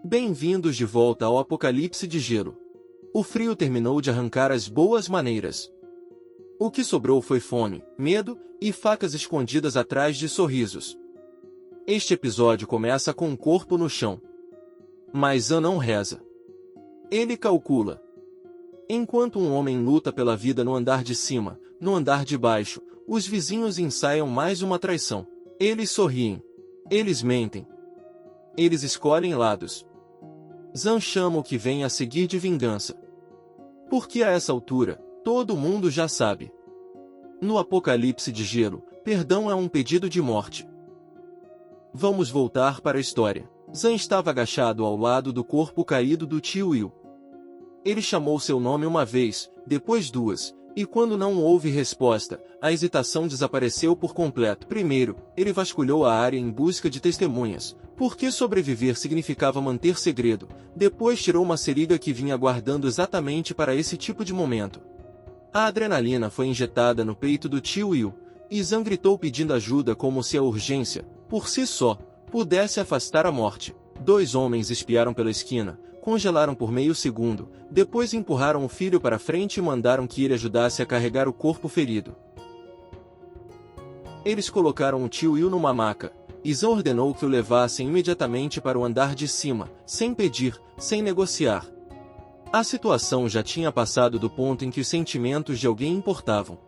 Bem-vindos de volta ao Apocalipse de Gelo. O frio terminou de arrancar as boas maneiras. O que sobrou foi fome, medo e facas escondidas atrás de sorrisos. Este episódio começa com um corpo no chão. Mas Zan não reza. Ele calcula. Enquanto um homem luta pela vida no andar de cima, no andar de baixo, os vizinhos ensaiam mais uma traição. Eles sorriem. Eles mentem. Eles escolhem lados. Zan chama o que vem a seguir de vingança. Porque a essa altura, todo mundo já sabe. No Apocalipse de Gelo, perdão é um pedido de morte. Vamos voltar para a história. Zan estava agachado ao lado do corpo caído do tio Will. Ele chamou seu nome uma vez, depois duas, e quando não houve resposta, a hesitação desapareceu por completo. Primeiro, ele vasculhou a área em busca de testemunhas, porque sobreviver significava manter segredo. Depois tirou uma seringa que vinha guardando exatamente para esse tipo de momento. A adrenalina foi injetada no peito do tio Will, e Zan gritou pedindo ajuda como se a urgência, por si só, pudesse afastar a morte. Dois homens espiaram pela esquina, congelaram por meio segundo, depois empurraram o filho para frente e mandaram que ele ajudasse a carregar o corpo ferido. Eles colocaram o tio Will numa maca, e Zan ordenou que o levassem imediatamente para o andar de cima, sem pedir, sem negociar. A situação já tinha passado do ponto em que os sentimentos de alguém importavam.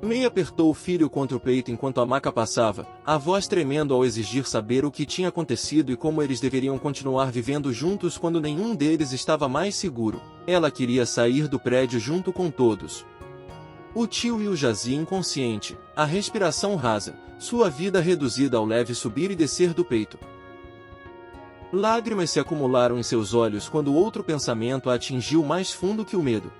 May apertou o filho contra o peito enquanto a maca passava, a voz tremendo ao exigir saber o que tinha acontecido e como eles deveriam continuar vivendo juntos quando nenhum deles estava mais seguro. Ela queria sair do prédio junto com todos. O tio Will jazia inconsciente, a respiração rasa, sua vida reduzida ao leve subir e descer do peito. Lágrimas se acumularam em seus olhos quando outro pensamento a atingiu mais fundo que o medo.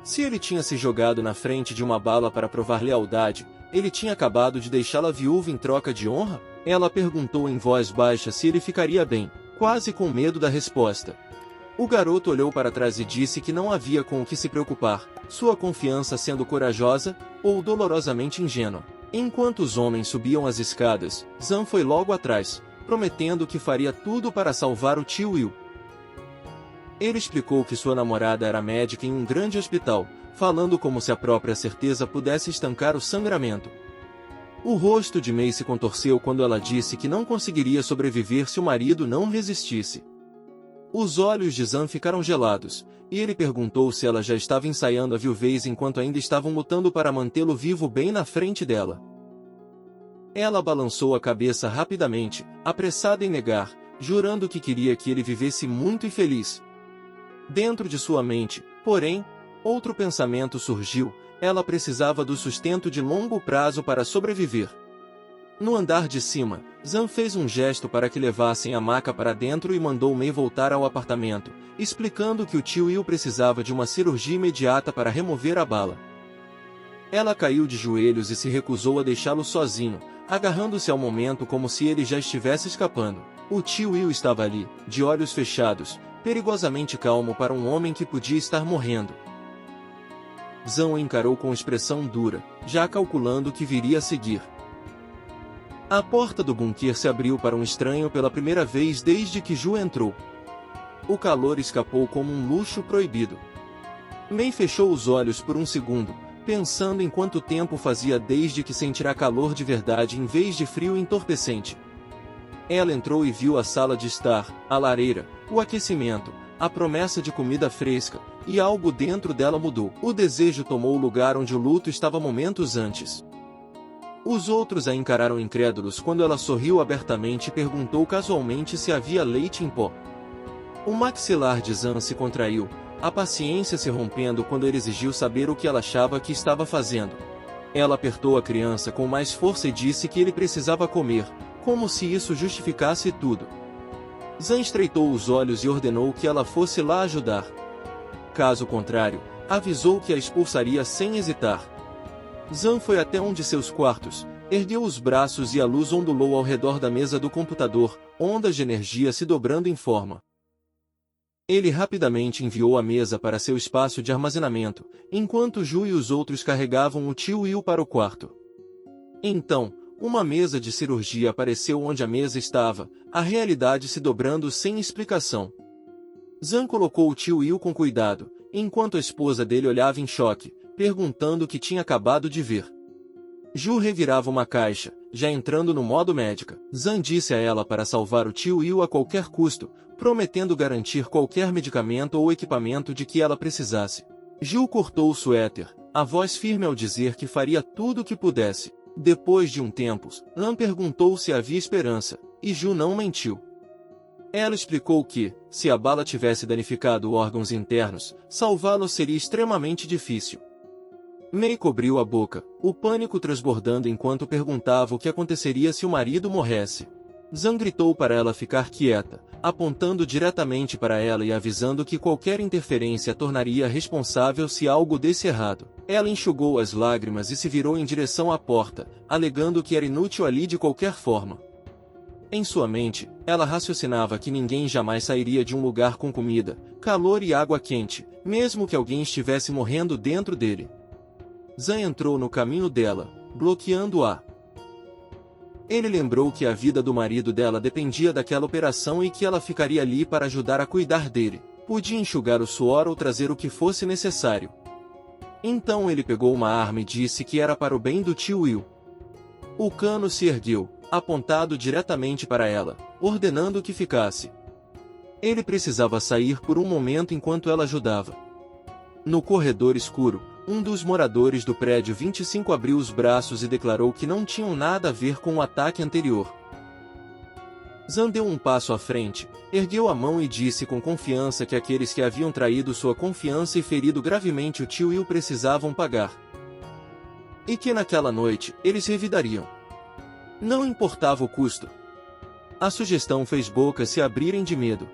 Se ele tinha se jogado na frente de uma bala para provar lealdade, ele tinha acabado de deixá-la viúva em troca de honra? Ela perguntou em voz baixa se ele ficaria bem, quase com medo da resposta. O garoto olhou para trás e disse que não havia com o que se preocupar, sua confiança sendo corajosa, ou dolorosamente ingênua. Enquanto os homens subiam as escadas, Zan foi logo atrás, prometendo que faria tudo para salvar o tio Will. Ele explicou que sua namorada era médica em um grande hospital, falando como se a própria certeza pudesse estancar o sangramento. O rosto de May se contorceu quando ela disse que não conseguiria sobreviver se o marido não resistisse. Os olhos de Zan ficaram gelados, e ele perguntou se ela já estava ensaiando a viuvez enquanto ainda estavam lutando para mantê-lo vivo bem na frente dela. Ela balançou a cabeça rapidamente, apressada em negar, jurando que queria que ele vivesse muito e feliz. Dentro de sua mente, porém, outro pensamento surgiu: ela precisava do sustento de longo prazo para sobreviver. No andar de cima, Zan fez um gesto para que levassem a maca para dentro e mandou May voltar ao apartamento, explicando que o tio Will precisava de uma cirurgia imediata para remover a bala. Ela caiu de joelhos e se recusou a deixá-lo sozinho, agarrando-se ao momento como se ele já estivesse escapando. O tio Will estava ali, de olhos fechados, perigosamente calmo para um homem que podia estar morrendo. Zan o encarou com expressão dura, já calculando o que viria a seguir. A porta do bunker se abriu para um estranho pela primeira vez desde que Ju entrou. O calor escapou como um luxo proibido. May fechou os olhos por um segundo, pensando em quanto tempo fazia desde que sentirá calor de verdade em vez de frio entorpecente. Ela entrou e viu a sala de estar, a lareira, o aquecimento, a promessa de comida fresca, e algo dentro dela mudou. O desejo tomou o lugar onde o luto estava momentos antes. Os outros a encararam incrédulos quando ela sorriu abertamente e perguntou casualmente se havia leite em pó. O maxilar de Zan se contraiu, a paciência se rompendo quando ele exigiu saber o que ela achava que estava fazendo. Ela apertou a criança com mais força e disse que ele precisava comer, como se isso justificasse tudo. Zan estreitou os olhos e ordenou que ela fosse lá ajudar. Caso contrário, avisou que a expulsaria sem hesitar. Zan foi até um de seus quartos, ergueu os braços e a luz ondulou ao redor da mesa do computador, ondas de energia se dobrando em forma. Ele rapidamente enviou a mesa para seu espaço de armazenamento, enquanto Ju e os outros carregavam o tio Will para o quarto. Então, uma mesa de cirurgia apareceu onde a mesa estava, a realidade se dobrando sem explicação. Zan colocou o tio Will com cuidado, enquanto a esposa dele olhava em choque, perguntando o que tinha acabado de ver. Ju revirava uma caixa, já entrando no modo médica. Zan disse a ela para salvar o tio Will a qualquer custo, prometendo garantir qualquer medicamento ou equipamento de que ela precisasse. Ju cortou o suéter, a voz firme ao dizer que faria tudo o que pudesse. Depois de um tempo, Zan perguntou se havia esperança, e Ju não mentiu. Ela explicou que, se a bala tivesse danificado órgãos internos, salvá-lo seria extremamente difícil. May cobriu a boca, o pânico transbordando enquanto perguntava o que aconteceria se o marido morresse. Zan gritou para ela ficar quieta, apontando diretamente para ela e avisando que qualquer interferência a tornaria responsável se algo desse errado. Ela enxugou as lágrimas e se virou em direção à porta, alegando que era inútil ali de qualquer forma. Em sua mente, ela raciocinava que ninguém jamais sairia de um lugar com comida, calor e água quente, mesmo que alguém estivesse morrendo dentro dele. Zan entrou no caminho dela, bloqueando-a. Ele lembrou que a vida do marido dela dependia daquela operação e que ela ficaria ali para ajudar a cuidar dele. Podia enxugar o suor ou trazer o que fosse necessário. Então ele pegou uma arma e disse que era para o bem do tio Will. O cano se ergueu, apontado diretamente para ela, ordenando que ficasse. Ele precisava sair por um momento enquanto ela ajudava. No corredor escuro, um dos moradores do prédio 25 abriu os braços e declarou que não tinham nada a ver com o ataque anterior. Zan deu um passo à frente, ergueu a mão e disse com confiança que aqueles que haviam traído sua confiança e ferido gravemente o tio Will precisavam pagar. E que naquela noite, eles revidariam. Não importava o custo. A sugestão fez bocas se abrirem de medo.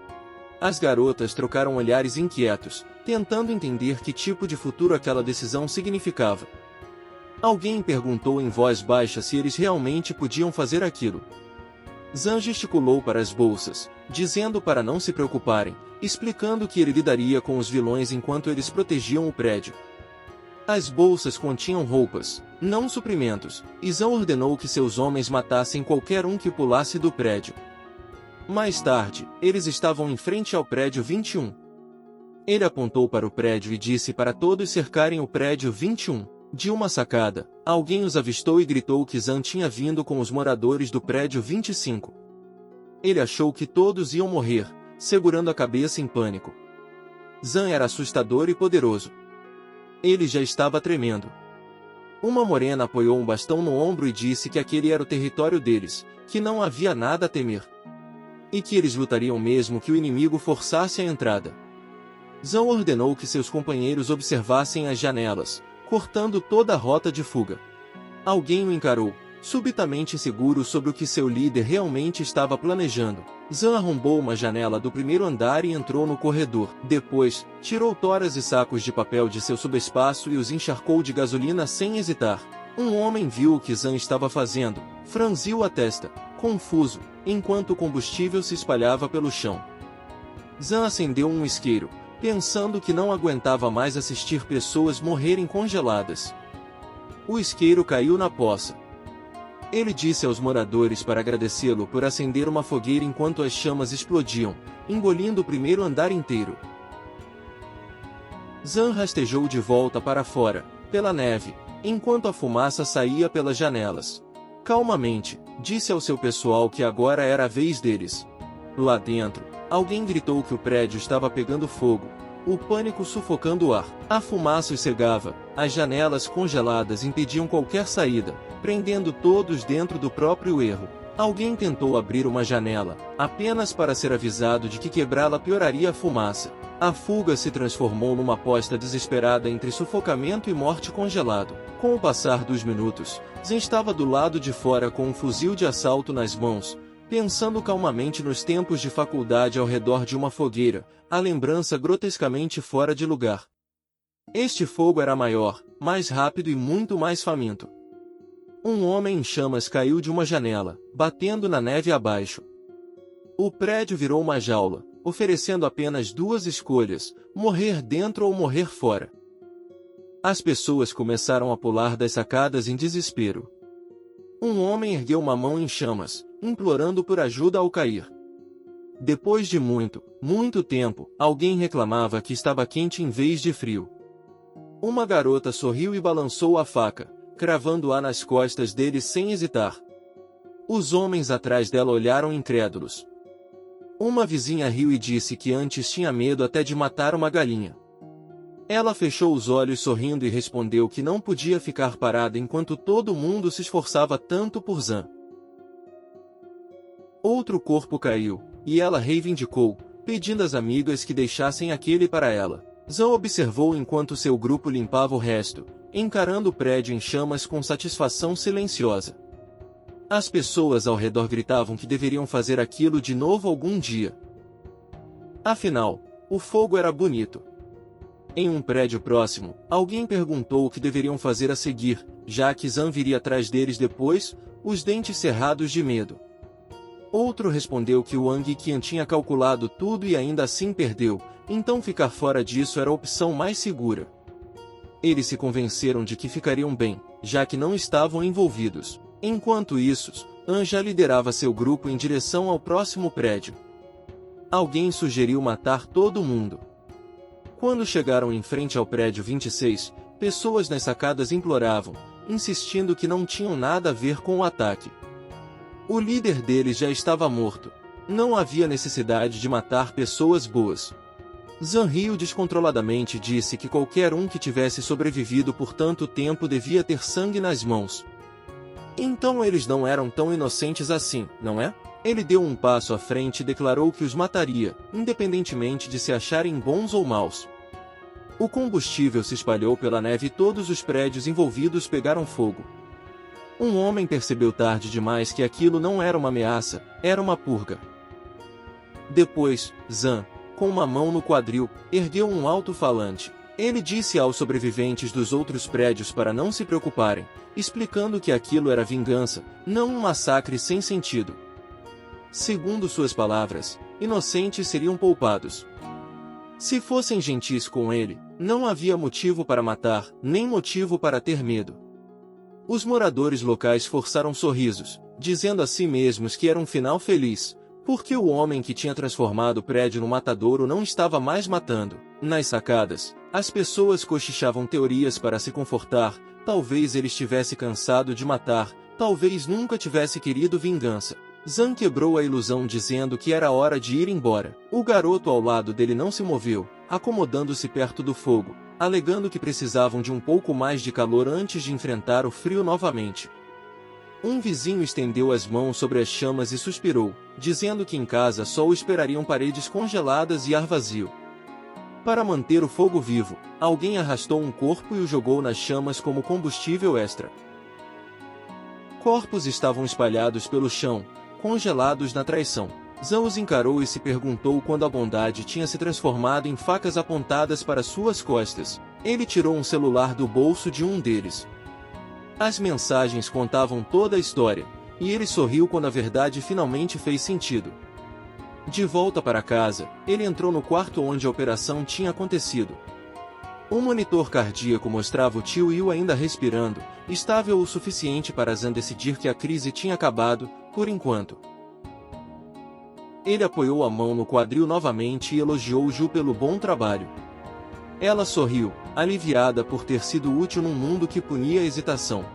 As garotas trocaram olhares inquietos, tentando entender que tipo de futuro aquela decisão significava. Alguém perguntou em voz baixa se eles realmente podiam fazer aquilo. Zan gesticulou para as bolsas, dizendo para não se preocuparem, explicando que ele lidaria com os vilões enquanto eles protegiam o prédio. As bolsas continham roupas, não suprimentos, e Zan ordenou que seus homens matassem qualquer um que pulasse do prédio. Mais tarde, eles estavam em frente ao prédio 21. Ele apontou para o prédio e disse para todos cercarem o prédio 21. De uma sacada, alguém os avistou e gritou que Zan tinha vindo com os moradores do prédio 25. Ele achou que todos iam morrer, segurando a cabeça em pânico. Zan era assustador e poderoso. Ele já estava tremendo. Uma morena apoiou um bastão no ombro e disse que aquele era o território deles, que não havia nada a temer. E que eles lutariam mesmo que o inimigo forçasse a entrada. Zan ordenou que seus companheiros observassem as janelas, cortando toda a rota de fuga. Alguém o encarou, subitamente seguro sobre o que seu líder realmente estava planejando. Zan arrombou uma janela do primeiro andar e entrou no corredor. Depois, tirou toras e sacos de papel de seu subespaço e os encharcou de gasolina sem hesitar. Um homem viu o que Zan estava fazendo, franziu a testa, confuso, enquanto o combustível se espalhava pelo chão. Zan acendeu um isqueiro, pensando que não aguentava mais assistir pessoas morrerem congeladas. O isqueiro caiu na poça. Ele disse aos moradores para agradecê-lo por acender uma fogueira enquanto as chamas explodiam, engolindo o primeiro andar inteiro. Zan rastejou de volta para fora, pela neve, enquanto a fumaça saía pelas janelas. Calmamente, disse ao seu pessoal que agora era a vez deles. Lá dentro, alguém gritou que o prédio estava pegando fogo, o pânico sufocando o ar. A fumaça os cegava, as janelas congeladas impediam qualquer saída, prendendo todos dentro do próprio erro. Alguém tentou abrir uma janela, apenas para ser avisado de que quebrá-la pioraria a fumaça. A fuga se transformou numa aposta desesperada entre sufocamento e morte congelado. Com o passar dos minutos, Zan estava do lado de fora com um fuzil de assalto nas mãos, pensando calmamente nos tempos de faculdade ao redor de uma fogueira, a lembrança grotescamente fora de lugar. Este fogo era maior, mais rápido e muito mais faminto. Um homem em chamas caiu de uma janela, batendo na neve abaixo. O prédio virou uma jaula, oferecendo apenas duas escolhas: morrer dentro ou morrer fora. As pessoas começaram a pular das sacadas em desespero. Um homem ergueu uma mão em chamas, implorando por ajuda ao cair. Depois de muito, muito tempo, alguém reclamava que estava quente em vez de frio. Uma garota sorriu e balançou a faca, cravando-a nas costas dele sem hesitar. Os homens atrás dela olharam incrédulos. Uma vizinha riu e disse que antes tinha medo até de matar uma galinha. Ela fechou os olhos sorrindo e respondeu que não podia ficar parada enquanto todo mundo se esforçava tanto por Zan. Outro corpo caiu, e ela reivindicou, pedindo às amigas que deixassem aquele para ela. Zan observou enquanto seu grupo limpava o resto, encarando o prédio em chamas com satisfação silenciosa. As pessoas ao redor gritavam que deveriam fazer aquilo de novo algum dia. Afinal, o fogo era bonito. Em um prédio próximo, alguém perguntou o que deveriam fazer a seguir, já que Zan viria atrás deles depois, os dentes cerrados de medo. Outro respondeu que o Wang Qian tinha calculado tudo e ainda assim perdeu, então ficar fora disso era a opção mais segura. Eles se convenceram de que ficariam bem, já que não estavam envolvidos. Enquanto isso, An já liderava seu grupo em direção ao próximo prédio. Alguém sugeriu matar todo mundo. Quando chegaram em frente ao prédio 26, pessoas nas sacadas imploravam, insistindo que não tinham nada a ver com o ataque. O líder deles já estava morto. Não havia necessidade de matar pessoas boas. Zan riu descontroladamente e disse que qualquer um que tivesse sobrevivido por tanto tempo devia ter sangue nas mãos. Então eles não eram tão inocentes assim, não é? Ele deu um passo à frente e declarou que os mataria, independentemente de se acharem bons ou maus. O combustível se espalhou pela neve e todos os prédios envolvidos pegaram fogo. Um homem percebeu tarde demais que aquilo não era uma ameaça, era uma purga. Depois, Zan, com uma mão no quadril, ergueu um alto-falante. Ele disse aos sobreviventes dos outros prédios para não se preocuparem, explicando que aquilo era vingança, não um massacre sem sentido. Segundo suas palavras, inocentes seriam poupados. Se fossem gentis com ele, não havia motivo para matar, nem motivo para ter medo. Os moradores locais forçaram sorrisos, dizendo a si mesmos que era um final feliz, porque o homem que tinha transformado o prédio no matadouro não estava mais matando. Nas sacadas, as pessoas cochichavam teorias para se confortar, talvez ele estivesse cansado de matar, talvez nunca tivesse querido vingança. Zan quebrou a ilusão dizendo que era hora de ir embora. O garoto ao lado dele não se moveu, acomodando-se perto do fogo, alegando que precisavam de um pouco mais de calor antes de enfrentar o frio novamente. Um vizinho estendeu as mãos sobre as chamas e suspirou, dizendo que em casa só o esperariam paredes congeladas e ar vazio. Para manter o fogo vivo, alguém arrastou um corpo e o jogou nas chamas como combustível extra. Corpos estavam espalhados pelo chão, congelados na traição. Zan os encarou e se perguntou quando a bondade tinha se transformado em facas apontadas para suas costas. Ele tirou um celular do bolso de um deles. As mensagens contavam toda a história, e ele sorriu quando a verdade finalmente fez sentido. De volta para casa, ele entrou no quarto onde a operação tinha acontecido. Um monitor cardíaco mostrava o tio Yu ainda respirando, estável o suficiente para Zan decidir que a crise tinha acabado, por enquanto. Ele apoiou a mão no quadril novamente e elogiou Ju pelo bom trabalho. Ela sorriu, aliviada por ter sido útil num mundo que punia a hesitação.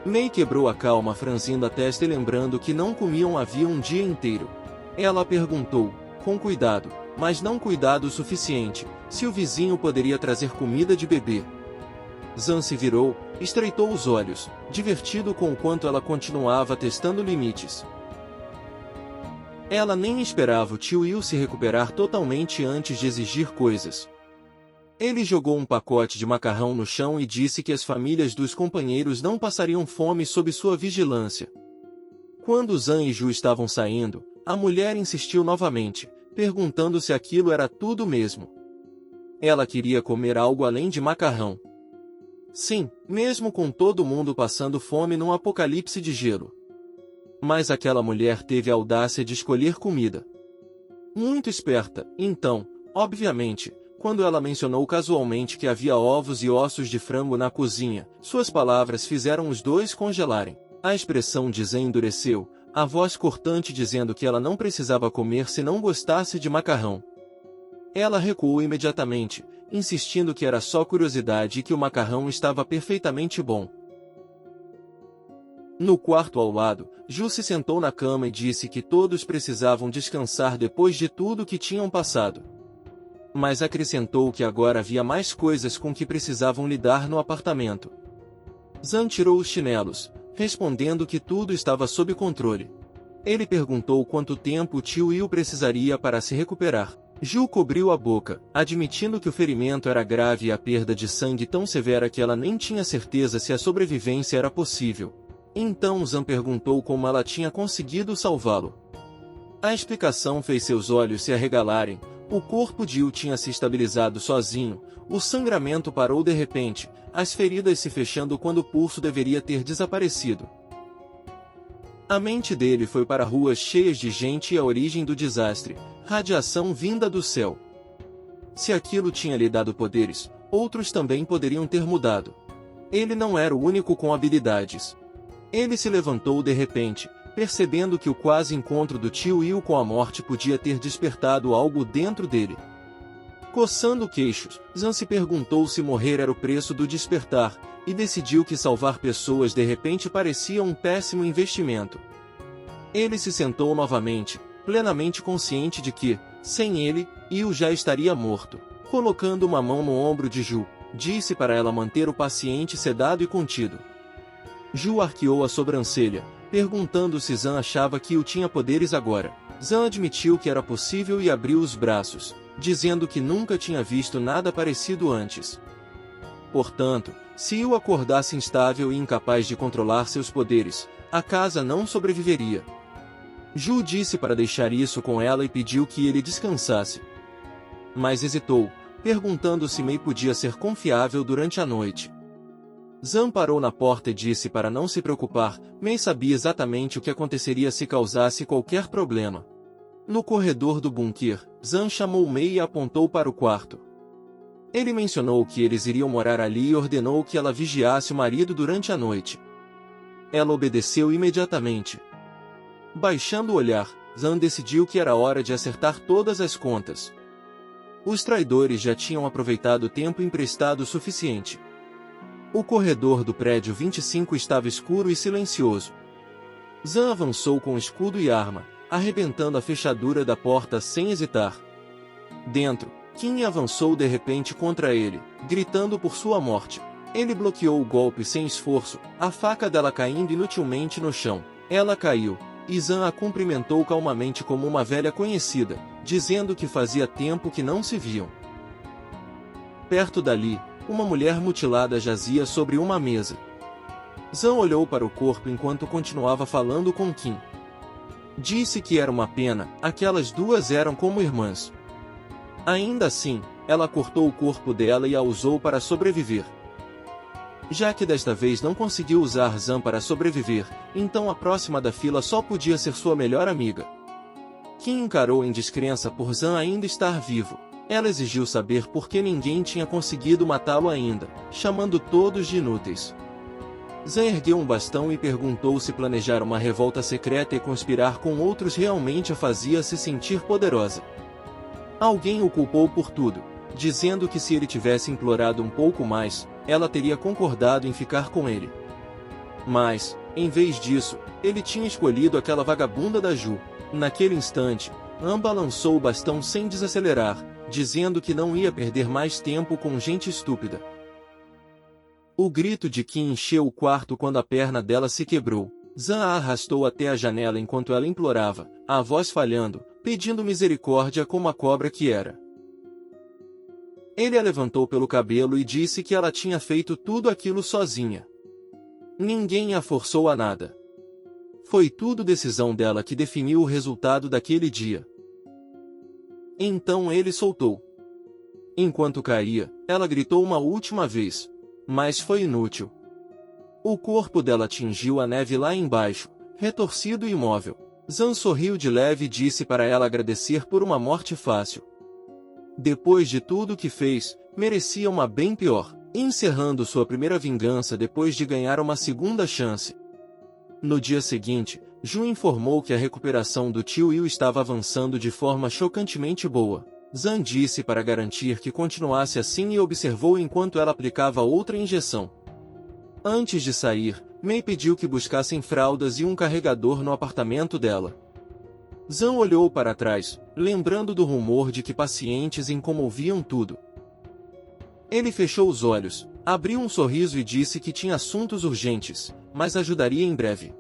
Mei quebrou a calma franzindo a testa e lembrando que não comiam havia um dia inteiro. Ela perguntou, com cuidado, mas não cuidado o suficiente, se o vizinho poderia trazer comida de bebê. Zan se virou, estreitou os olhos, divertido com o quanto ela continuava testando limites. Ela nem esperava o tio Yu se recuperar totalmente antes de exigir coisas. Ele jogou um pacote de macarrão no chão e disse que as famílias dos companheiros não passariam fome sob sua vigilância. Quando Zan e Ju estavam saindo, a mulher insistiu novamente, perguntando se aquilo era tudo mesmo. Ela queria comer algo além de macarrão. Sim, mesmo com todo mundo passando fome num apocalipse de gelo. Mas aquela mulher teve a audácia de escolher comida. Muito esperta, então, obviamente, quando ela mencionou casualmente que havia ovos e ossos de frango na cozinha, suas palavras fizeram os dois congelarem. A expressão de Zan endureceu, a voz cortante dizendo que ela não precisava comer se não gostasse de macarrão. Ela recuou imediatamente, insistindo que era só curiosidade e que o macarrão estava perfeitamente bom. No quarto ao lado, Ju se sentou na cama e disse que todos precisavam descansar depois de tudo que tinham passado. Mas acrescentou que agora havia mais coisas com que precisavam lidar no apartamento. Zan tirou os chinelos, respondendo que tudo estava sob controle. Ele perguntou quanto tempo o tio Will precisaria para se recuperar. Ju cobriu a boca, admitindo que o ferimento era grave e a perda de sangue tão severa que ela nem tinha certeza se a sobrevivência era possível. Então Zan perguntou como ela tinha conseguido salvá-lo. A explicação fez seus olhos se arregalarem. O corpo de Will tinha se estabilizado sozinho, o sangramento parou de repente, as feridas se fechando quando o pulso deveria ter desaparecido. A mente dele foi para ruas cheias de gente e a origem do desastre, radiação vinda do céu. Se aquilo tinha lhe dado poderes, outros também poderiam ter mudado. Ele não era o único com habilidades. Ele se levantou de repente, percebendo que o quase encontro do tio Will com a morte podia ter despertado algo dentro dele. Coçando queixos, Zan se perguntou se morrer era o preço do despertar, e decidiu que salvar pessoas de repente parecia um péssimo investimento. Ele se sentou novamente, plenamente consciente de que, sem ele, Will já estaria morto. Colocando uma mão no ombro de Ju, disse para ela manter o paciente sedado e contido. Ju arqueou a sobrancelha, perguntando se Zan achava que Will tinha poderes agora. Zan admitiu que era possível e abriu os braços, dizendo que nunca tinha visto nada parecido antes. Portanto, se Will acordasse instável e incapaz de controlar seus poderes, a casa não sobreviveria. Ju disse para deixar isso com ela e pediu que ele descansasse. Mas hesitou, perguntando se Mei podia ser confiável durante a noite. Zan parou na porta e disse para não se preocupar, Mei sabia exatamente o que aconteceria se causasse qualquer problema. No corredor do bunker, Zan chamou Mei e apontou para o quarto. Ele mencionou que eles iriam morar ali e ordenou que ela vigiasse o marido durante a noite. Ela obedeceu imediatamente. Baixando o olhar, Zan decidiu que era hora de acertar todas as contas. Os traidores já tinham aproveitado o tempo emprestado suficiente. O corredor do prédio 25 estava escuro e silencioso. Zan avançou com escudo e arma, arrebentando a fechadura da porta sem hesitar. Dentro, Kim avançou de repente contra ele, gritando por sua morte. Ele bloqueou o golpe sem esforço, a faca dela caindo inutilmente no chão. Ela caiu, e Zan a cumprimentou calmamente como uma velha conhecida, dizendo que fazia tempo que não se viam. Perto dali, uma mulher mutilada jazia sobre uma mesa. Zan olhou para o corpo enquanto continuava falando com Kim. Disse que era uma pena, aquelas duas eram como irmãs. Ainda assim, ela cortou o corpo dela e a usou para sobreviver. Já que desta vez não conseguiu usar Zan para sobreviver, então a próxima da fila só podia ser sua melhor amiga. Kim encarou em descrença por Zan ainda estar vivo. Ela exigiu saber por que ninguém tinha conseguido matá-lo ainda, chamando todos de inúteis. Zan ergueu um bastão e perguntou se planejar uma revolta secreta e conspirar com outros realmente a fazia se sentir poderosa. Alguém o culpou por tudo, dizendo que se ele tivesse implorado um pouco mais, ela teria concordado em ficar com ele. Mas, em vez disso, ele tinha escolhido aquela vagabunda da Ju. Naquele instante, An balançou o bastão sem desacelerar, dizendo que não ia perder mais tempo com gente estúpida. O grito de Kim encheu o quarto quando a perna dela se quebrou. Zan a arrastou até a janela enquanto ela implorava, a voz falhando, pedindo misericórdia como a cobra que era. Ele a levantou pelo cabelo e disse que ela tinha feito tudo aquilo sozinha. Ninguém a forçou a nada. Foi tudo decisão dela que definiu o resultado daquele dia. Então ele soltou. Enquanto caía, ela gritou uma última vez. Mas foi inútil. O corpo dela atingiu a neve lá embaixo, retorcido e imóvel. Zan sorriu de leve e disse para ela agradecer por uma morte fácil. Depois de tudo que fez, merecia uma bem pior, encerrando sua primeira vingança depois de ganhar uma segunda chance. No dia seguinte, Jun informou que a recuperação do tio Will estava avançando de forma chocantemente boa. Zan disse para garantir que continuasse assim e observou enquanto ela aplicava outra injeção. Antes de sair, Mei pediu que buscassem fraldas e um carregador no apartamento dela. Zan olhou para trás, lembrando do rumor de que pacientes incomoviam tudo. Ele fechou os olhos, abriu um sorriso e disse que tinha assuntos urgentes, mas ajudaria em breve.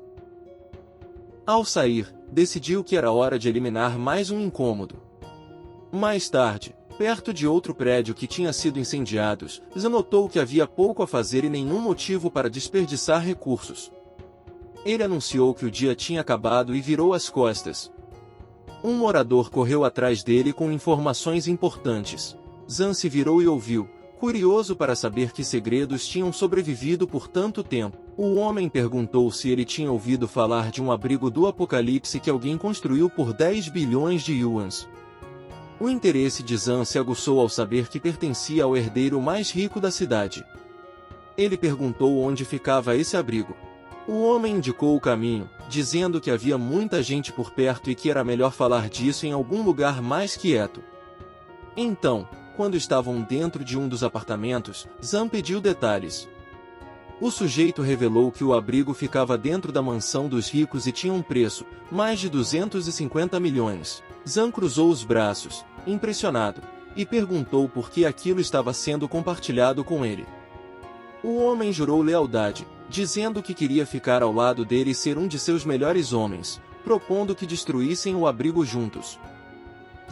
Ao sair, decidiu que era hora de eliminar mais um incômodo. Mais tarde, perto de outro prédio que tinha sido incendiado, Zan notou que havia pouco a fazer e nenhum motivo para desperdiçar recursos. Ele anunciou que o dia tinha acabado e virou as costas. Um morador correu atrás dele com informações importantes. Zan se virou e ouviu, curioso para saber que segredos tinham sobrevivido por tanto tempo. O homem perguntou se ele tinha ouvido falar de um abrigo do apocalipse que alguém construiu por 10 bilhões de yuans. O interesse de Zan se aguçou ao saber que pertencia ao herdeiro mais rico da cidade. Ele perguntou onde ficava esse abrigo. O homem indicou o caminho, dizendo que havia muita gente por perto e que era melhor falar disso em algum lugar mais quieto. Então, quando estavam dentro de um dos apartamentos, Zan pediu detalhes. O sujeito revelou que o abrigo ficava dentro da mansão dos ricos e tinha um preço, mais de 250 milhões. Zan cruzou os braços, impressionado, e perguntou por que aquilo estava sendo compartilhado com ele. O homem jurou lealdade, dizendo que queria ficar ao lado dele e ser um de seus melhores homens, propondo que destruíssem o abrigo juntos.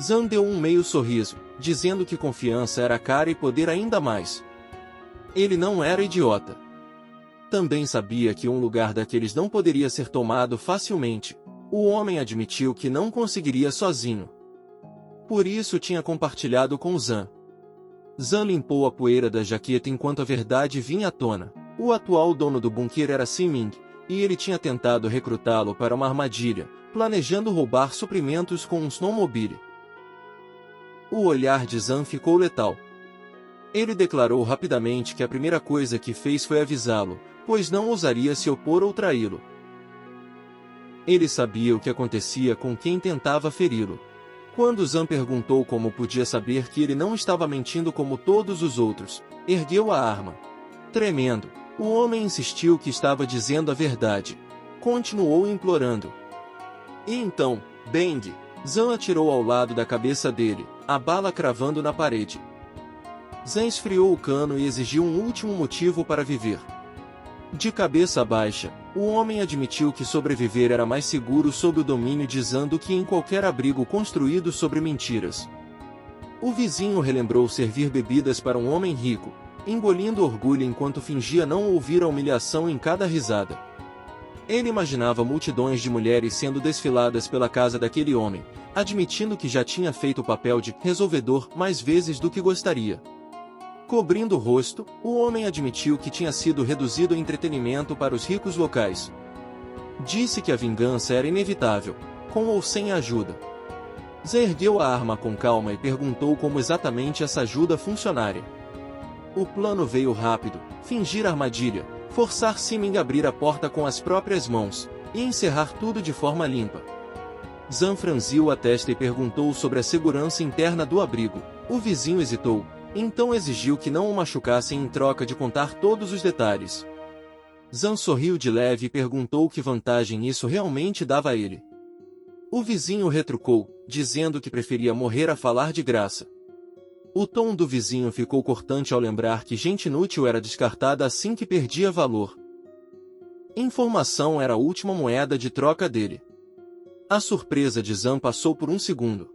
Zan deu um meio sorriso, dizendo que confiança era cara e poder ainda mais. Ele não era idiota. Também sabia que um lugar daqueles não poderia ser tomado facilmente. O homem admitiu que não conseguiria sozinho. Por isso tinha compartilhado com Zan. Zan limpou a poeira da jaqueta enquanto a verdade vinha à tona. O atual dono do bunker era Siming, e ele tinha tentado recrutá-lo para uma armadilha, planejando roubar suprimentos com um snowmobile. O olhar de Zan ficou letal. Ele declarou rapidamente que a primeira coisa que fez foi avisá-lo, pois não ousaria se opor ou traí-lo. Ele sabia o que acontecia com quem tentava feri-lo. Quando Zan perguntou como podia saber que ele não estava mentindo como todos os outros, ergueu a arma. Tremendo, o homem insistiu que estava dizendo a verdade. Continuou implorando. E então, bang! Zan atirou ao lado da cabeça dele, a bala cravando na parede. Zan esfriou o cano e exigiu um último motivo para viver. De cabeça baixa, o homem admitiu que sobreviver era mais seguro sob o domínio de Zan do que em qualquer abrigo construído sobre mentiras. O vizinho relembrou servir bebidas para um homem rico, engolindo orgulho enquanto fingia não ouvir a humilhação em cada risada. Ele imaginava multidões de mulheres sendo desfiladas pela casa daquele homem, admitindo que já tinha feito o papel de resolvedor mais vezes do que gostaria. Cobrindo o rosto, o homem admitiu que tinha sido reduzido a entretenimento para os ricos locais. Disse que a vingança era inevitável, com ou sem ajuda. Zan ergueu a arma com calma e perguntou como exatamente essa ajuda funcionaria. O plano veio rápido: fingir armadilha, forçar Siming a abrir a porta com as próprias mãos, e encerrar tudo de forma limpa. Zan franziu a testa e perguntou sobre a segurança interna do abrigo. O vizinho hesitou, então exigiu que não o machucassem em troca de contar todos os detalhes. Zan sorriu de leve e perguntou que vantagem isso realmente dava a ele. O vizinho retrucou, dizendo que preferia morrer a falar de graça. O tom do vizinho ficou cortante ao lembrar que gente inútil era descartada assim que perdia valor. Informação era a última moeda de troca dele. A surpresa de Zan passou por um segundo.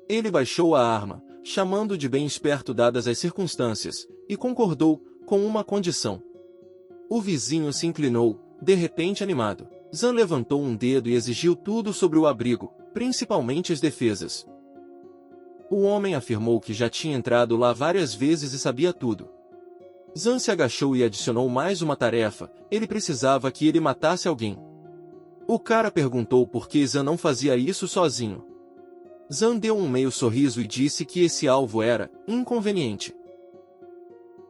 Ele baixou a arma, chamando de bem esperto dadas as circunstâncias, e concordou, com uma condição. O vizinho se inclinou, de repente animado. Zan levantou um dedo e exigiu tudo sobre o abrigo, principalmente as defesas. O homem afirmou que já tinha entrado lá várias vezes e sabia tudo. Zan se agachou e adicionou mais uma tarefa: ele precisava que ele matasse alguém. O cara perguntou por que Zan não fazia isso sozinho. Zan deu um meio sorriso e disse que esse alvo era inconveniente.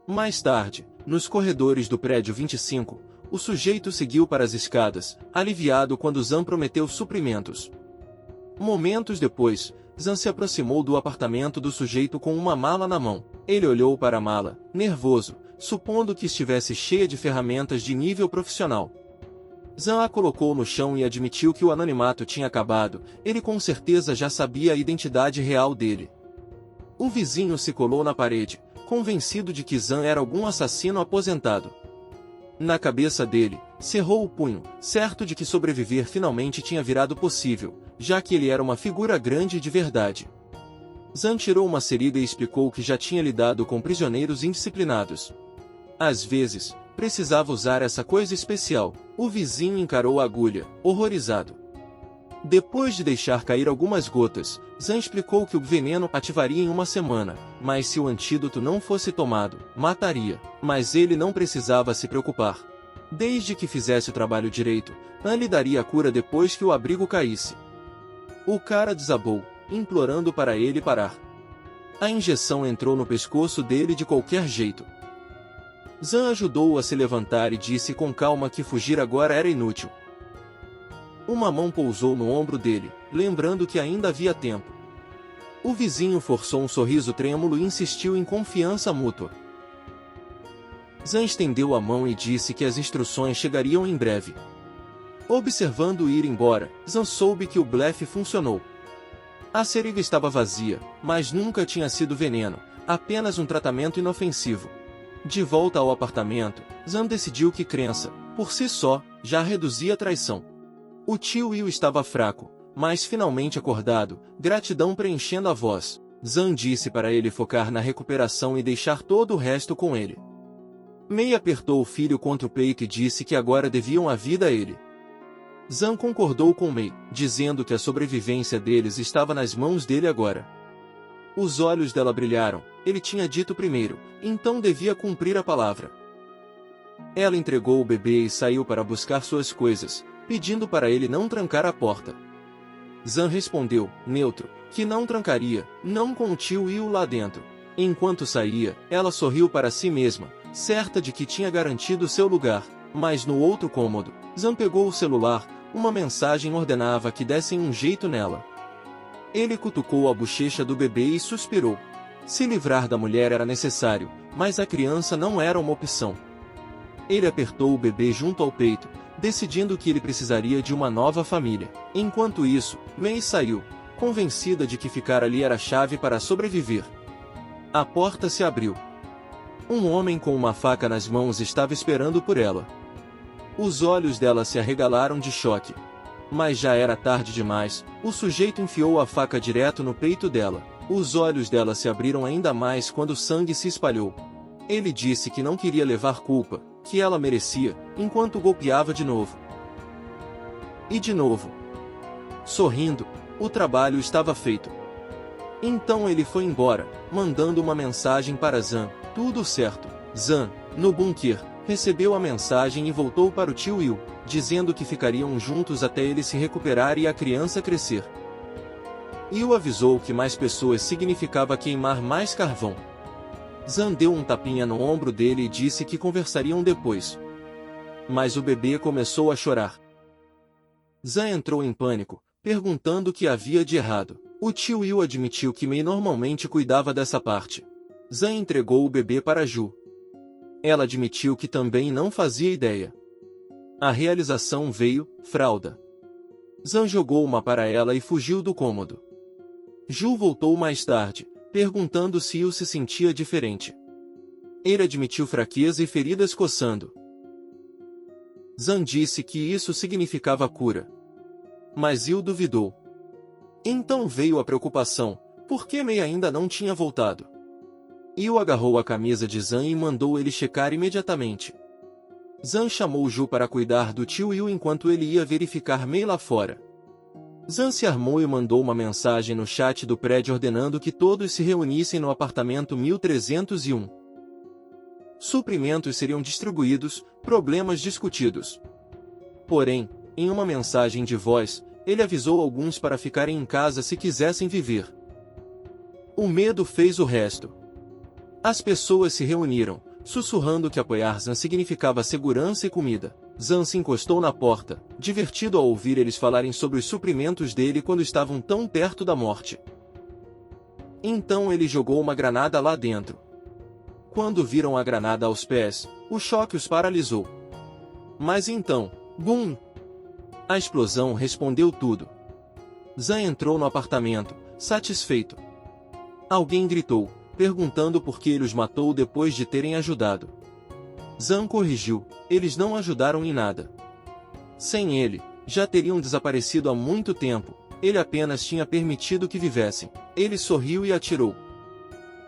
Mais tarde, nos corredores do prédio 25, O sujeito seguiu para as escadas, aliviado quando Zan prometeu suprimentos. Momentos depois, Zan se aproximou do apartamento do sujeito com uma mala na mão. Ele olhou para a mala, nervoso, supondo que estivesse cheia de ferramentas de nível profissional. Zan a colocou no chão e admitiu que o anonimato tinha acabado, ele com certeza já sabia a identidade real dele. O vizinho se colou na parede, convencido de que Zan era algum assassino aposentado. Na cabeça dele, cerrou o punho, certo de que sobreviver finalmente tinha virado possível, já que ele era uma figura grande de verdade. Zan tirou uma seringa e explicou que já tinha lidado com prisioneiros indisciplinados. Às vezes, precisava usar essa coisa especial. O vizinho encarou a agulha, horrorizado. Depois de deixar cair algumas gotas, Zan explicou que o veneno ativaria em uma semana, mas se o antídoto não fosse tomado, mataria. Mas ele não precisava se preocupar. Desde que fizesse o trabalho direito, Zan lhe daria a cura depois que o abrigo caísse. O cara desabou, implorando para ele parar. A injeção entrou no pescoço dele de qualquer jeito. Zan ajudou-o a se levantar e disse com calma que fugir agora era inútil. Uma mão pousou no ombro dele, lembrando que ainda havia tempo. O vizinho forçou um sorriso trêmulo e insistiu em confiança mútua. Zan estendeu a mão e disse que as instruções chegariam em breve. Observando-o ir embora, Zan soube que o blefe funcionou. A seringa estava vazia, mas nunca tinha sido veneno, apenas um tratamento inofensivo. De volta ao apartamento, Zan decidiu que crença, por si só, já reduzia a traição. O tio Will estava fraco, mas finalmente acordado, gratidão preenchendo a voz. Zan disse para ele focar na recuperação e deixar todo o resto com ele. Mei apertou o filho contra o peito e disse que agora deviam a vida a ele. Zan concordou com Mei, dizendo que a sobrevivência deles estava nas mãos dele agora. Os olhos dela brilharam, ele tinha dito primeiro, então devia cumprir a palavra. Ela entregou o bebê e saiu para buscar suas coisas, pedindo para ele não trancar a porta. Zan respondeu, neutro, que não trancaria, não com o tio Will lá dentro. Enquanto saía, ela sorriu para si mesma, certa de que tinha garantido seu lugar, mas no outro cômodo, Zan pegou o celular, uma mensagem ordenava que dessem um jeito nela. Ele cutucou a bochecha do bebê e suspirou. Se livrar da mulher era necessário, mas a criança não era uma opção. Ele apertou o bebê junto ao peito, decidindo que ele precisaria de uma nova família. Enquanto isso, Mei saiu, convencida de que ficar ali era a chave para sobreviver. A porta se abriu. Um homem com uma faca nas mãos estava esperando por ela. Os olhos dela se arregalaram de choque. Mas já era tarde demais, o sujeito enfiou a faca direto no peito dela. Os olhos dela se abriram ainda mais quando o sangue se espalhou. Ele disse que não queria levar culpa, que ela merecia, enquanto golpeava de novo. E de novo. Sorrindo, o trabalho estava feito. Então ele foi embora, mandando uma mensagem para Zan, tudo certo. Zan, no bunker, recebeu a mensagem e voltou para o tio Will, dizendo que ficariam juntos até ele se recuperar e a criança crescer. Will avisou que mais pessoas significava queimar mais carvão. Zan deu um tapinha no ombro dele e disse que conversariam depois. Mas o bebê começou a chorar. Zan entrou em pânico, perguntando o que havia de errado. O tio Will admitiu que Mei normalmente cuidava dessa parte. Zan entregou o bebê para Ju. Ela admitiu que também não fazia ideia. A realização veio, fralda. Zan jogou uma para ela e fugiu do cômodo. Ju voltou mais tarde, perguntando se Will se sentia diferente. Ele admitiu fraqueza e feridas coçando. Zan disse que isso significava cura. Mas Will duvidou. Então veio a preocupação, porque Mei ainda não tinha voltado. Will agarrou a camisa de Zan e mandou ele checar imediatamente. Zan chamou Ju para cuidar do tio Will enquanto ele ia verificar Mei lá fora. Zan se armou e mandou uma mensagem no chat do prédio ordenando que todos se reunissem no apartamento 1301. Suprimentos seriam distribuídos, problemas discutidos. Porém, em uma mensagem de voz, ele avisou alguns para ficarem em casa se quisessem viver. O medo fez o resto. As pessoas se reuniram, sussurrando que apoiar Zan significava segurança e comida. Zan se encostou na porta, divertido ao ouvir eles falarem sobre os suprimentos dele quando estavam tão perto da morte. Então ele jogou uma granada lá dentro. Quando viram a granada aos pés, o choque os paralisou. Mas então, bum! A explosão respondeu tudo. Zan entrou no apartamento, satisfeito. Alguém gritou, perguntando por que ele os matou depois de terem ajudado. Zan corrigiu, eles não ajudaram em nada. Sem ele, já teriam desaparecido há muito tempo, ele apenas tinha permitido que vivessem. Ele sorriu e atirou.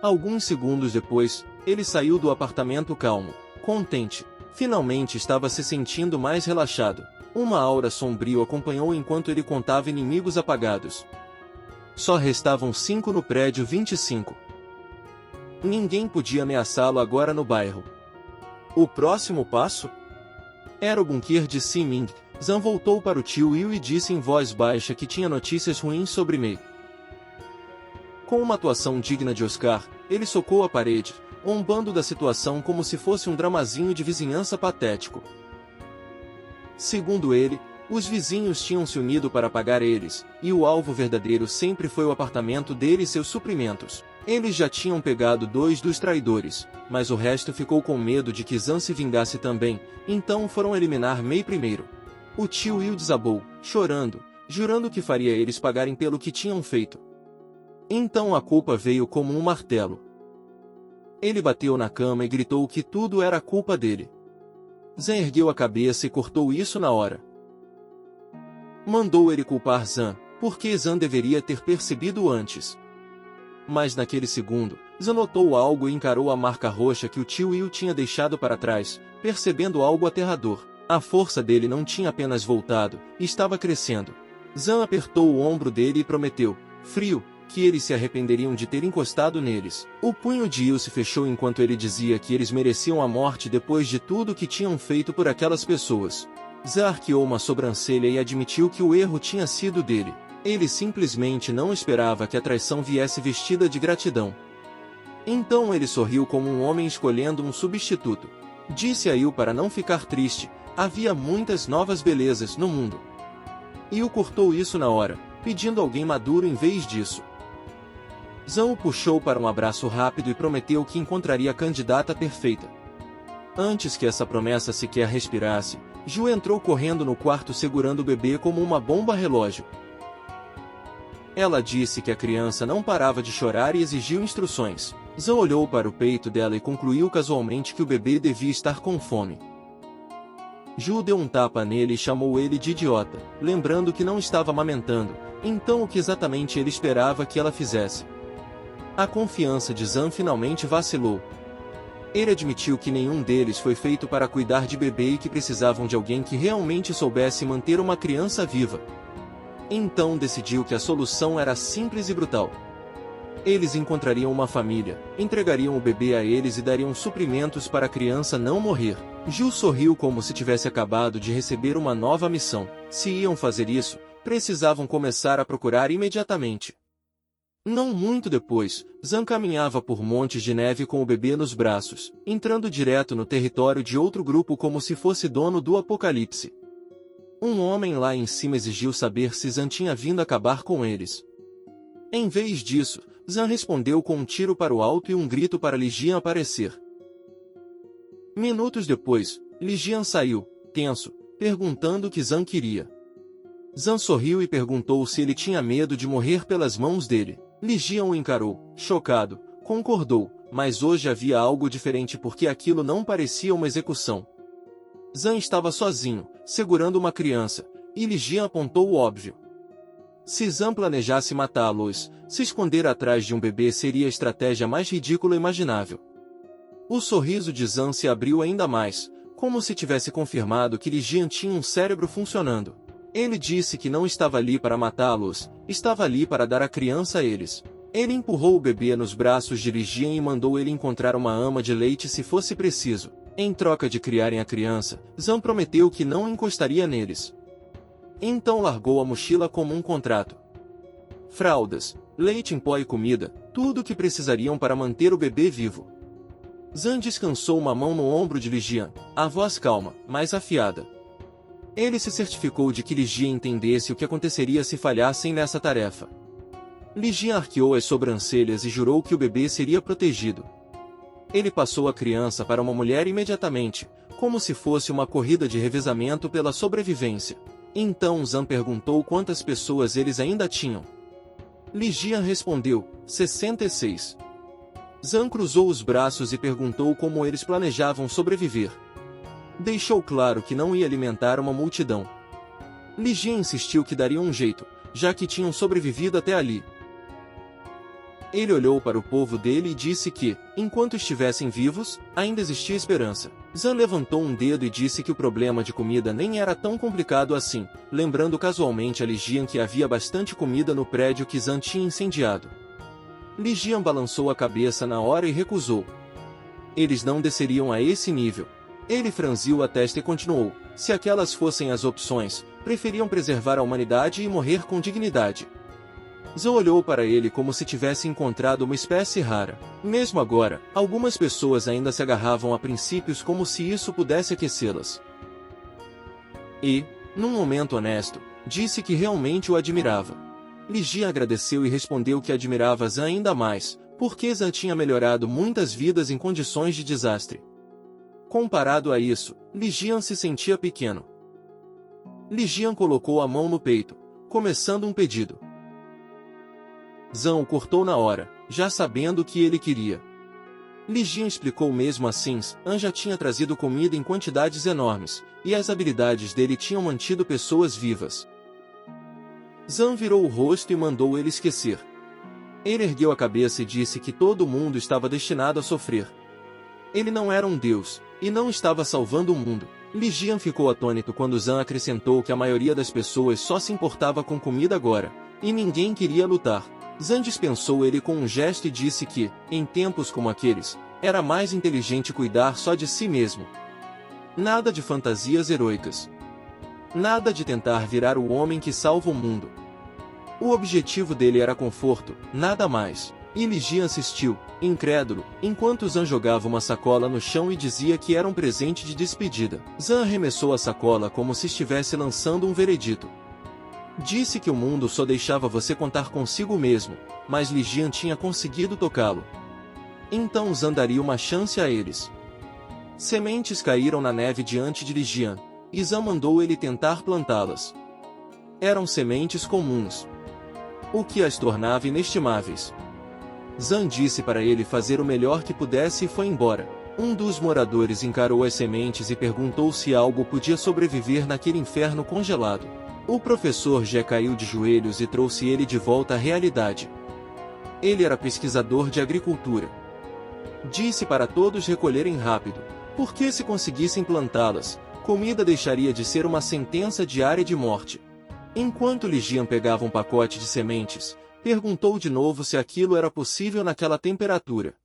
Alguns segundos depois, ele saiu do apartamento calmo, contente. Finalmente estava se sentindo mais relaxado. Uma aura sombria o acompanhou enquanto ele contava inimigos apagados. Só restavam 5 no prédio 25. Ninguém podia ameaçá-lo agora no bairro. O próximo passo? Era o bunker de Siming. Zan voltou para o tio Will e disse em voz baixa que tinha notícias ruins sobre Mei. Com uma atuação digna de Oscar, ele socou a parede, zombando da situação como se fosse um dramazinho de vizinhança patético. Segundo ele, os vizinhos tinham se unido para apagar eles, e o alvo verdadeiro sempre foi o apartamento dele e seus suprimentos. Eles já tinham pegado 2 dos traidores, mas o resto ficou com medo de que Zan se vingasse também, então foram eliminar Mei primeiro. O tio Will desabou, chorando, jurando que faria eles pagarem pelo que tinham feito. Então a culpa veio como um martelo. Ele bateu na cama e gritou que tudo era culpa dele. Zan ergueu a cabeça e cortou isso na hora. Mandou ele culpar Zan, porque Zan deveria ter percebido antes. Mas naquele segundo, Zan notou algo e encarou a marca roxa que o tio Will tinha deixado para trás, percebendo algo aterrador. A força dele não tinha apenas voltado, estava crescendo. Zan apertou o ombro dele e prometeu, frio, que eles se arrependeriam de ter encostado neles. O punho de Will se fechou enquanto ele dizia que eles mereciam a morte depois de tudo que tinham feito por aquelas pessoas. Zan arqueou uma sobrancelha e admitiu que o erro tinha sido dele. Ele simplesmente não esperava que a traição viesse vestida de gratidão. Então ele sorriu como um homem escolhendo um substituto. Disse a Will para não ficar triste, havia muitas novas belezas no mundo. Will cortou isso na hora, pedindo alguém maduro em vez disso. Zan o puxou para um abraço rápido e prometeu que encontraria a candidata perfeita. Antes que essa promessa sequer respirasse, Ju entrou correndo no quarto segurando o bebê como uma bomba relógio. Ela disse que a criança não parava de chorar e exigiu instruções. Zan olhou para o peito dela e concluiu casualmente que o bebê devia estar com fome. Ju deu um tapa nele e chamou ele de idiota, lembrando que não estava amamentando, então o que exatamente ele esperava que ela fizesse? A confiança de Zan finalmente vacilou. Ele admitiu que nenhum deles foi feito para cuidar de bebê e que precisavam de alguém que realmente soubesse manter uma criança viva. Então decidiu que a solução era simples e brutal. Eles encontrariam uma família, entregariam o bebê a eles e dariam suprimentos para a criança não morrer. Ju sorriu como se tivesse acabado de receber uma nova missão. Se iam fazer isso, precisavam começar a procurar imediatamente. Não muito depois, Zan caminhava por montes de neve com o bebê nos braços, entrando direto no território de outro grupo como se fosse dono do apocalipse. Um homem lá em cima exigiu saber se Zan tinha vindo acabar com eles. Em vez disso, Zan respondeu com um tiro para o alto e um grito para Lijian aparecer. Minutos depois, Lijian saiu, tenso, perguntando o que Zan queria. Zan sorriu e perguntou se ele tinha medo de morrer pelas mãos dele. Lijian o encarou, chocado, concordou, mas hoje havia algo diferente porque aquilo não parecia uma execução. Zan estava sozinho, segurando uma criança, e Lijian apontou o óbvio. Se Zan planejasse matá-los, se esconder atrás de um bebê seria a estratégia mais ridícula imaginável. O sorriso de Zan se abriu ainda mais, como se tivesse confirmado que Lijian tinha um cérebro funcionando. Ele disse que não estava ali para matá-los, estava ali para dar a criança a eles. Ele empurrou o bebê nos braços de Lijian e mandou ele encontrar uma ama de leite se fosse preciso. Em troca de criarem a criança, Zan prometeu que não encostaria neles. Então largou a mochila como um contrato. Fraldas, leite em pó e comida, tudo o que precisariam para manter o bebê vivo. Zan descansou uma mão no ombro de Lijian, a voz calma, mas afiada. Ele se certificou de que Ligia entendesse o que aconteceria se falhassem nessa tarefa. Ligia arqueou as sobrancelhas e jurou que o bebê seria protegido. Ele passou a criança para uma mulher imediatamente, como se fosse uma corrida de revezamento pela sobrevivência. Então Zan perguntou quantas pessoas eles ainda tinham. Ligia respondeu, 66. Zan cruzou os braços e perguntou como eles planejavam sobreviver. Deixou claro que não ia alimentar uma multidão. Ligia insistiu que daria um jeito, já que tinham sobrevivido até ali. Ele olhou para o povo dele e disse que, enquanto estivessem vivos, ainda existia esperança. Zan levantou um dedo e disse que o problema de comida nem era tão complicado assim, lembrando casualmente a Ligian que havia bastante comida no prédio que Zan tinha incendiado. Ligian balançou a cabeça na hora e recusou. Eles não desceriam a esse nível. Ele franziu a testa e continuou, se aquelas fossem as opções, preferiam preservar a humanidade e morrer com dignidade. Zan olhou para ele como se tivesse encontrado uma espécie rara. Mesmo agora, algumas pessoas ainda se agarravam a princípios como se isso pudesse aquecê-las. E, num momento honesto, disse que realmente o admirava. Ligia agradeceu e respondeu que admirava Zan ainda mais, porque Zan tinha melhorado muitas vidas em condições de desastre. Comparado a isso, Ligian se sentia pequeno. Ligian colocou a mão no peito, começando um pedido. Zan o cortou na hora, já sabendo o que ele queria. Ligian explicou mesmo assim, An já tinha trazido comida em quantidades enormes, e as habilidades dele tinham mantido pessoas vivas. Zan virou o rosto e mandou ele esquecer. Ele ergueu a cabeça e disse que todo mundo estava destinado a sofrer. Ele não era um deus, e não estava salvando o mundo. Ligian ficou atônito quando Zan acrescentou que a maioria das pessoas só se importava com comida agora, e ninguém queria lutar. Zan dispensou ele com um gesto e disse que, em tempos como aqueles, era mais inteligente cuidar só de si mesmo. Nada de fantasias heroicas. Nada de tentar virar o homem que salva o mundo. O objetivo dele era conforto, nada mais. E Ligian assistiu, incrédulo, enquanto Zan jogava uma sacola no chão e dizia que era um presente de despedida. Zan arremessou a sacola como se estivesse lançando um veredito. Disse que o mundo só deixava você contar consigo mesmo, mas Ligian tinha conseguido tocá-lo. Então Zan daria uma chance a eles. Sementes caíram na neve diante de Ligian, e Zan mandou ele tentar plantá-las. Eram sementes comuns, o que as tornava inestimáveis. Zan disse para ele fazer o melhor que pudesse e foi embora. Um dos moradores encarou as sementes e perguntou se algo podia sobreviver naquele inferno congelado. O professor G caiu de joelhos e trouxe ele de volta à realidade. Ele era pesquisador de agricultura. Disse para todos recolherem rápido, porque se conseguissem plantá-las, comida deixaria de ser uma sentença diária de morte. Enquanto Ligian pegava um pacote de sementes, perguntou de novo se aquilo era possível naquela temperatura.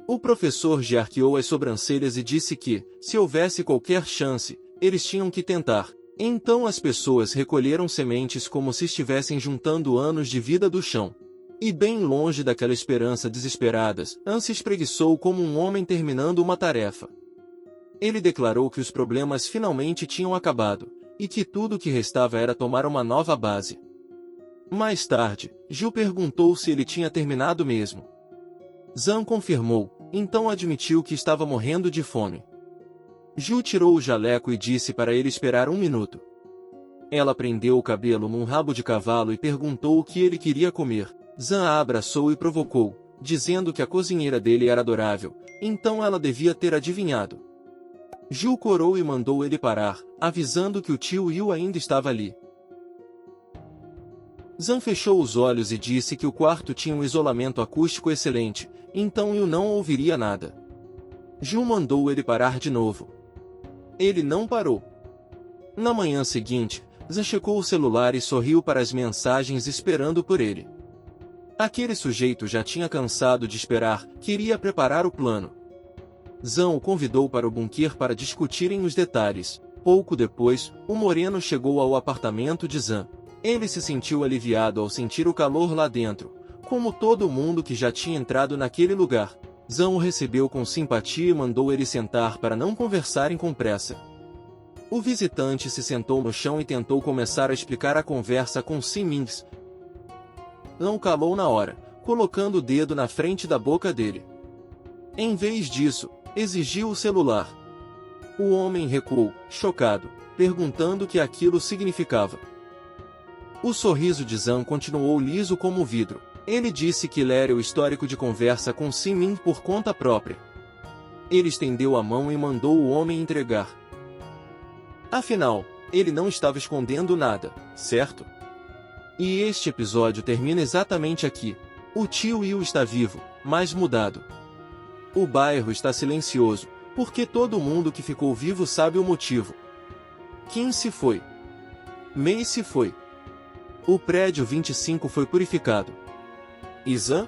O professor G arqueou as sobrancelhas e disse que, se houvesse qualquer chance, eles tinham que tentar. Então as pessoas recolheram sementes como se estivessem juntando anos de vida do chão. E bem longe daquela esperança desesperada, An se espreguiçou como um homem terminando uma tarefa. Ele declarou que os problemas finalmente tinham acabado, e que tudo o que restava era tomar uma nova base. Mais tarde, Gil perguntou se ele tinha terminado mesmo. Zan confirmou, então admitiu que estava morrendo de fome. Gil tirou o jaleco e disse para ele esperar um minuto. Ela prendeu o cabelo num rabo de cavalo e perguntou o que ele queria comer. Zan a abraçou e provocou, dizendo que a cozinheira dele era adorável, então ela devia ter adivinhado. Gil corou e mandou ele parar, avisando que o tio Yu ainda estava ali. Zan fechou os olhos e disse que o quarto tinha um isolamento acústico excelente, então Yu não ouviria nada. Gil mandou ele parar de novo. Ele não parou. Na manhã seguinte, Zan checou o celular e sorriu para as mensagens esperando por ele. Aquele sujeito já tinha cansado de esperar, queria preparar o plano. Zan o convidou para o bunker para discutirem os detalhes. Pouco depois, o moreno chegou ao apartamento de Zan. Ele se sentiu aliviado ao sentir o calor lá dentro, como todo mundo que já tinha entrado naquele lugar. Zan o recebeu com simpatia e mandou ele sentar para não conversarem com pressa. O visitante se sentou no chão e tentou começar a explicar a conversa com Simins. Não calou na hora, colocando o dedo na frente da boca dele. Em vez disso, exigiu o celular. O homem recuou, chocado, perguntando o que aquilo significava. O sorriso de Zhang continuou liso como o vidro. Ele disse que lera o histórico de conversa com Simin por conta própria. Ele estendeu a mão e mandou o homem entregar. Afinal, ele não estava escondendo nada, certo? E este episódio termina exatamente aqui. O tio Will está vivo, mas mudado. O bairro está silencioso, porque todo mundo que ficou vivo sabe o motivo. Kim se foi. Mei se foi. O prédio 25 foi purificado. E Zan?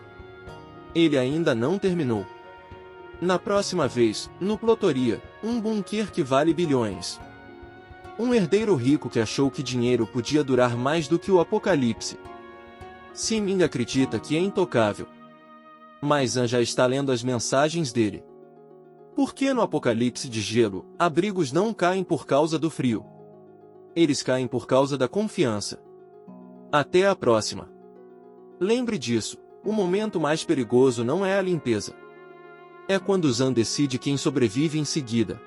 Ele ainda não terminou. Na próxima vez, no Plotoria, um bunker que vale bilhões. Um herdeiro rico que achou que dinheiro podia durar mais do que o apocalipse. Simin acredita que é intocável. Mas Zan já está lendo as mensagens dele. Por que no apocalipse de gelo, abrigos não caem por causa do frio? Eles caem por causa da confiança. Até a próxima. Lembre disso, o momento mais perigoso não é a limpeza. É quando Zan decide quem sobrevive em seguida.